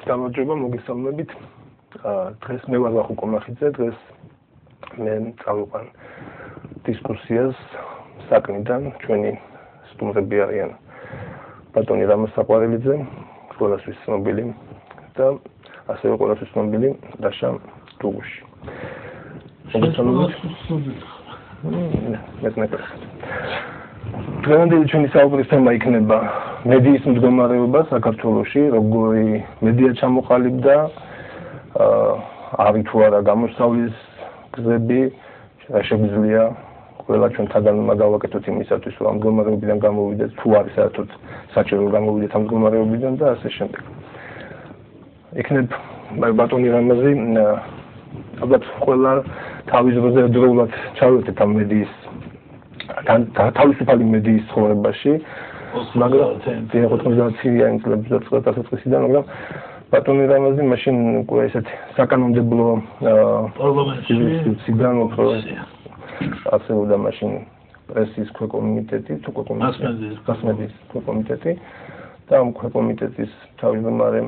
გამარჯობა, მოგესალმებით. დღეს მე ვარ ვახო კომახიძე, დღეს მე წავიყვან დისკუსიას საკნიდან, ჩვენი სტუმრები არიან ბატონი რამაზ საყვარელიძე, ყველასთვის ცნობილი და ასევე ყველასთვის ცნობილი დაშა დუგუში. დღევანდელი ჩვენი საუბრის თემა იქნება მედიის მდგომარეობა საქართველოში, როგორი მედია ჩამოყალიბდა, არის თუ არა გამოსავლის გზები, შეგვიძლია ყველა ჩვენთაგან მაგავაკეთოთ იმისათვის, რომ ამ მდგომარეობიდან გამოვიდეთ, თუ არის საერთოდ საჭირო გამოვიდეთ ამ მდგომარეობიდან და ასე შემდეგ. იქნებ ბატონი რამაზი, ალბათ ყველა თავის დროზე დროულად ჩავერთეთ ამ მედიის თავისუფალი მედიის ცხოვრებაში, მაგრამ 90-იან წლებში და 1990-დან, მაგრამ ბატონი რამაზი მაშინ უკვე ესეთ საკანონმდებლო პარლამენტიდან უფრო არსებობდა მაშინ პრესის ქვეკომიტეტი, მასმედიის ქვეკომიტეტი და ამ ქვეკომიტეტის თავმჯდომარე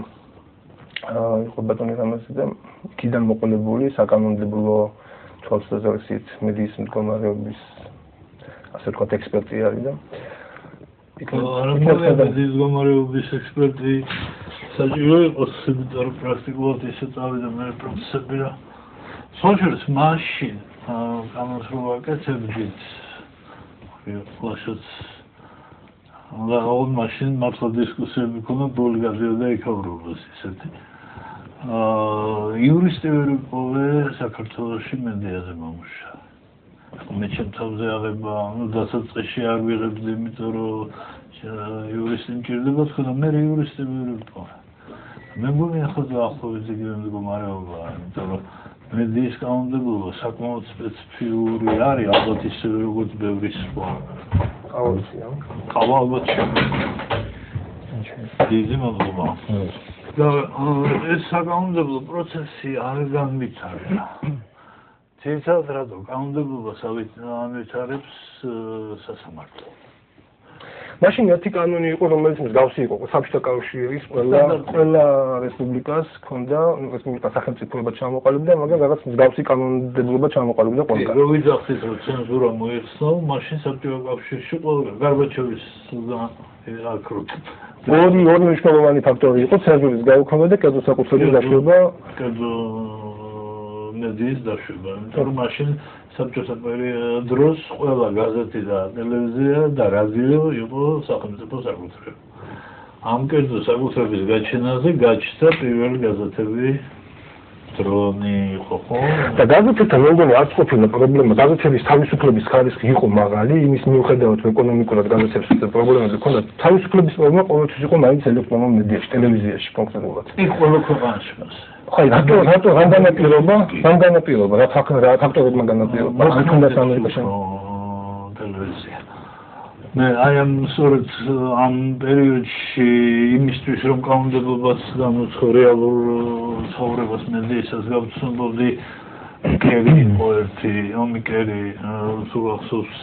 იყო ბატონი რამაზი და იქიდან მოყოლებული საკანონმდებლო თვალსაზრისით მედიის მდგომარეობის ასე ვთქვათ ექსპერტი არის და მედიის მდგომარეობის ექსპერტი საჭირო იყოს, იმიტომ რომ პრაქტიკულად ისე წავიდა მე პროცესები რა. სოციალს მაშინ კანონს რო ვაკეთებდით, ფლაშოც და ოღონდ მაშინ მართლა დისკუსიები ქონდა, ბოლი გადიოდა იქავრობას ისეთი. იურისტი ვერ ვიპოვე საქართველოში მედიაზე მომუშავე. მე ჩემთავზე აღება, დასაწყისში არ ვიღებდი, იმიტომ რომ იურისტი მჭირდება, თქო, მე იურისტი ვერ ვიპოვე. მე მგონი ახლა დაახლოებით იგივე მდგომარეობაა, იმიტომ რომ მედიის კანონმდებლობა საკმაოდ სპეციფიური არის, ალბათ ისევე როგორც ბევრი სხვა. ალბათ დიდი მადლობა. და ეს საკანონმდებლო პროცესი არ განვითარდა. ძირითადად რატო კანონმდებლობას ანვითარებს სასამართლო. მაშინ ერთი კანონი იყო, რომელიც მსგავსი იყო, საბჭოთა კავშირის ყველა რესპუბლიკას ჰქონდა, რესპუბლიკა სახელმწიფოება ჩამოყალიბდა, მაგრამ რაღაც მსგავსი კანონმდებლობა ჩამოყალიბდა ყველგან. რო ვიძახით, რომ ცენზურა მოიხსნა, მაშინ საბჭოთა კავშირში ყველა გარბაჩოვის აკრუტ. ორი მნიშვნელოვანი ფაქტორი იყო ცენზურის გაუქმება და კერძო საკუთრების დაშვება. მედიის დაშვება, იმიტომ რომ მაშინ საბჭოთა დროს ყველა გაზეთი და ტელევიზია და რადიო იყო სახელმწიფო საკუთრება. ამ კერძო საკუთრების გაჩენაზე გაჩნდა პირველი გაზეთები დრონი იყო ხო? და გაზეთებთან მე მგონი არც ყოფილა პრობლემა, გაზეთების თავისუფლების ხარისხი იყო მაღალი, იმის მიუხედავად ეკონომიკურად გაზეთებს პრობლემები ჰქონდა, თავისუფლების პრობლემა ყოველთვის იყო მაინც ელექტრონულ მედიაში, ტელევიზიაში კონკრეტულად. იქ ყველა ქვეყანაში მას. ხაი, რატო რამ განაპირობა, რა ფაქტორებმა განაპირობა, არ ქონდა ამერიკაში ტელევიზია. მე აი ამ სწორედ ამ პერიოდში იმისთვის რომ კანონმდებლობას გამოცხო რეალურ ცხოვრებას მედიისას გავცნობდი კერი იყო ერთი ომიკერი სულ ახსოვს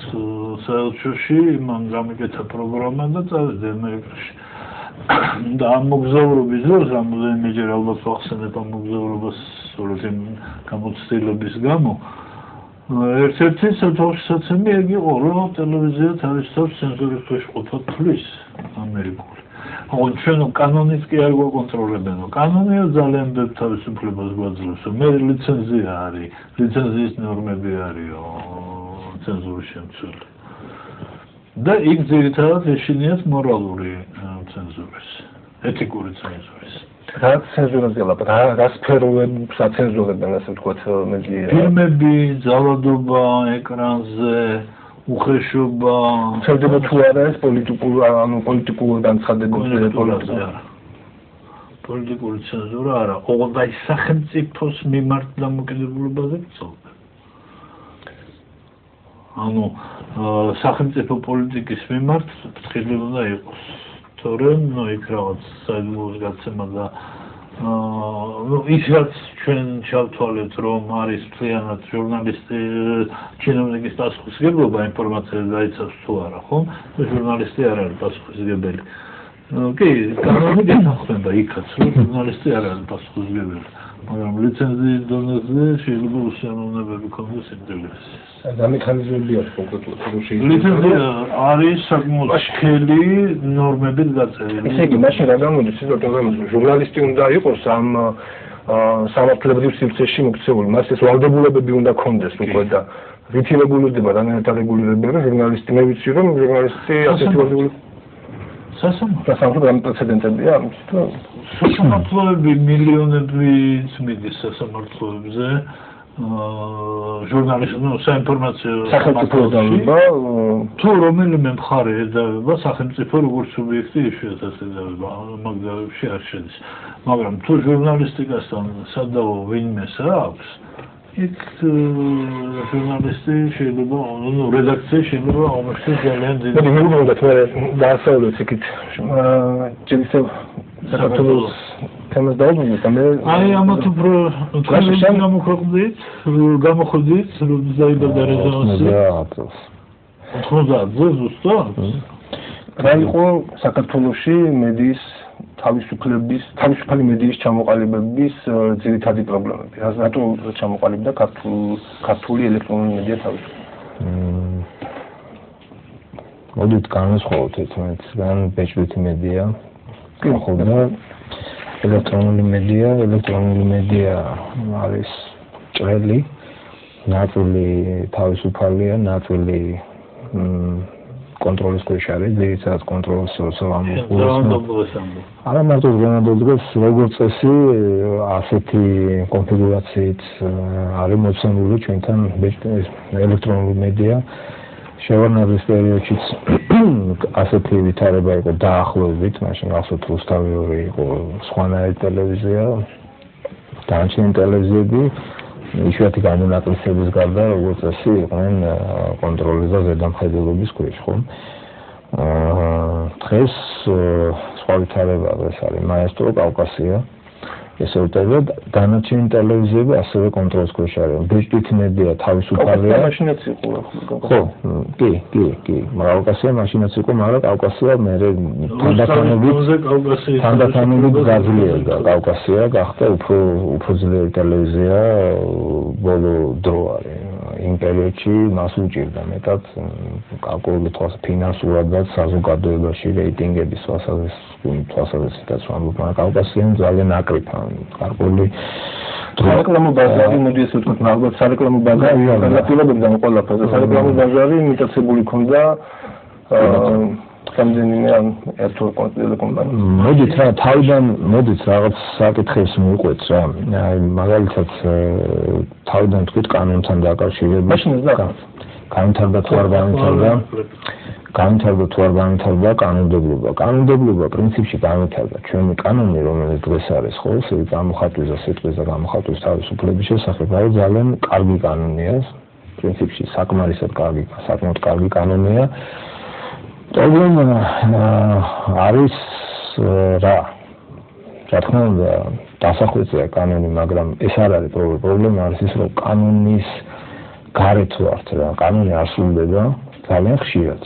საელჩოში მან გამიკეთა პროგრამა და წავედი ამერიკაში. და ამ მოგზაურობის დროს რამდენიმეჯერ ალბათ ვახსენებ ამ მოგზაურობას სწორედ იმ გამოცდილების გამო ერთ-ერთი სათავშესაცემი ეგ იყო, რომ ტელევიზია თავის თავს ცენზურის ქვეშ ყოფა თulis ამერიკული. ოღონდ ჩვენ კანონით კი არ გვაკონტროლებენო. კანონია ძალიან ბევრ თავისუფლებას გვაძლევს. მე ლიცენზია არის, ლიცენზიის ნორმები არისო ცენზურის შემცველი. და იქ ძირითადად ეშინიათ მორალური ცენზურის, ეთიკური ცენზურის. რა ცენზურაზე ლაპარაკობთ? რა სფეროებს აცენზურებენ, ასე ვთქვათ, მედია? ფილმები, ძალადობა ეკრანზე, უხეშობა. ცენზურა თუ არა ეს პოლიტიკურ განცხადებებზე პოლიტიკური ცენზურა არა, ოღონდ აი სახელმწიფოს მიმართ დამოკიდებულებაზე გწოვდა. ანუ სახელმწიფო პოლიტიკის მიმართ ფრთხილი უნდა იყოს. თორემ იქ რაღაც საიდუმლოს გაცემა და ის რაც ჩვენ ჩავთვალეთ რომ არის მთლიანად ჟურნალისტი ჩინოვნიკის პასუხისმგებლობა ინფორმაციას დაიცავს თუ არა, ხო? ჟურნალისტი არ არის პასუხისმგებელი. კი, კანონი გეთანხმება იქაც, რომ ჟურნალისტი არ არის პასუხისმგებელი, მაგრამ ლიცენზიის დონეზე შეიძლება უსიამოვნებები ქონდეს ინტერესს. და მექანიზმები აქვს კონკრეტულად, რომ შეიძლება ლიცენზია არის საკმაოდ სქელი ნორმებით გაწერილი. ესე იგი, მაშინ რა გამოდის, რომ ჟურნალისტი უნდა იყოს ამ სამართლებრივ სივრცეში მოქცეული, მას ეს ვალდებულებები უნდა ქონდეს უკვე და რითი რეგულირდება რანაირად არეგულირდება ჟურნალისტი, მე ვიცი რომ ჟურნალისტი ასეთი ვალდებულება სასამართლო პრეცედენტებია ამის თუ სასამართლოები მილიონები მიდის სასამართლოებზე ჟურნალისტი საინფორმაციო სახელმწიფოება თუ რომელიმე მხარე ეძავება სახელმწიფო როგორც სუბიექტი იშვიათად ეძავება მაგდავებში არ შედის მაგრამ თუ ჟურნალისტიკასთან სადავო ვინმეს აქვს იქ ჟურნალისტი შეიძლება რედაქცია შეიძლება აღმოჩნდეს ძალიან დიდი მე მეგობრებოდ მე დაასწავლეთ იქით ჯერ საქართველოს თემას დაუბრუნდით და მე აი ამათ უფრო გამოходит დაიბადა რეზონანსი 90-ზე ზუსტად რა იყო საქართველოში მედიის თავისუფალი მედიის ჩამოყალიბების ძირითადი პრობლემები. რატო ჩამოყალიბდა ქართული ელექტრონული მედია თავისუფლად? მოდით განვასხვაოთ ერთმანეთისგან ბეჭდვითი მედია. ხოლმე ელექტრონული მედია არის ჭრელი, ნაწილი თავისუფალია, ნაწილი კონტროლის ქვეშ არის, ძირითადად კონტროლს არა მარტო განადოდგეს, როგორც წესი, ასეთი კონფიგურაციით არის მოცემული ჩვენთან ელექტრონული მედია. შევარდნაძის პერიოდშიც ასეთი ვითარება იყო დაახლოებით, მაშინ გახსოვთ რუსთავი იყო სხვანაირი ტელევიზია, დანარჩენი ტელევიზიები იშვიათი გამონაკლისების გარდა, როგორც წესი, იყვნენ კონტროლის და ზედამხედველობის ქვეშ, ხო? დღეს სხვა ვითარება ეს არის მაესტრო, კავკასია, ესე ვიტყვი, დანარჩენი ტელევიზიები ასევე კონტროლის ქვეშ არიან. ბეჭდვითი მედია თავისუფალია. მაშინაც იყო. ხო, კი. კავკასია მაშინაც იყო, მაგრამ კავკასია მე თანდათანობით გაძლიერდა. კავკასია გახდა უფრო ძლიერი ტელევიზია ბოლო დრო არის. იმ პერიოდში მას უჭირდა მეტად კალკულური ფინანსურადაც საზოგადოებაში რეიტინგების თვალსაზრისითაც ვამბობ, მაგრამ კავკასიამ ძალიან აკრიფა გარკვეული სარეკლამო ბაზარი, მოდი ესე ვთქვათ, ალბათ სარეკლამო ბაზარი განაპირობებდა ყველაფერს. სარეკლამო ბაზარი იმიტაცებული ქონდა რამდენიმე ერთო კომპანია. მოდით რაღაც საკითხებს მივყვეთ რა. აი მაგალითად თავიდან თქვით კანონთან დაკავშირებით. მაშინ ეს განვითარდა თუ არ განვითარდა კანონმდებლობა. კანონმდებლობა პრინციპში განვითარდა. ჩვენი კანონი, რომელიც დღეს არის, ხო, გამოხატვის და სიტყვის და გამოხატვის თავისუფლების შესახებ, არის ძალიან კარგი კანონია. პრინციპში საკმარისად კარგი კანონია. პრობლემა არის რა თქმა უნდა დასახვეწია კანონი, მაგრამ ეს არ არის პრობლემა, არის ის, რომ კანონის გარეთ ვართ რა, კანონი არ სრულდება ძალიან ხშირად.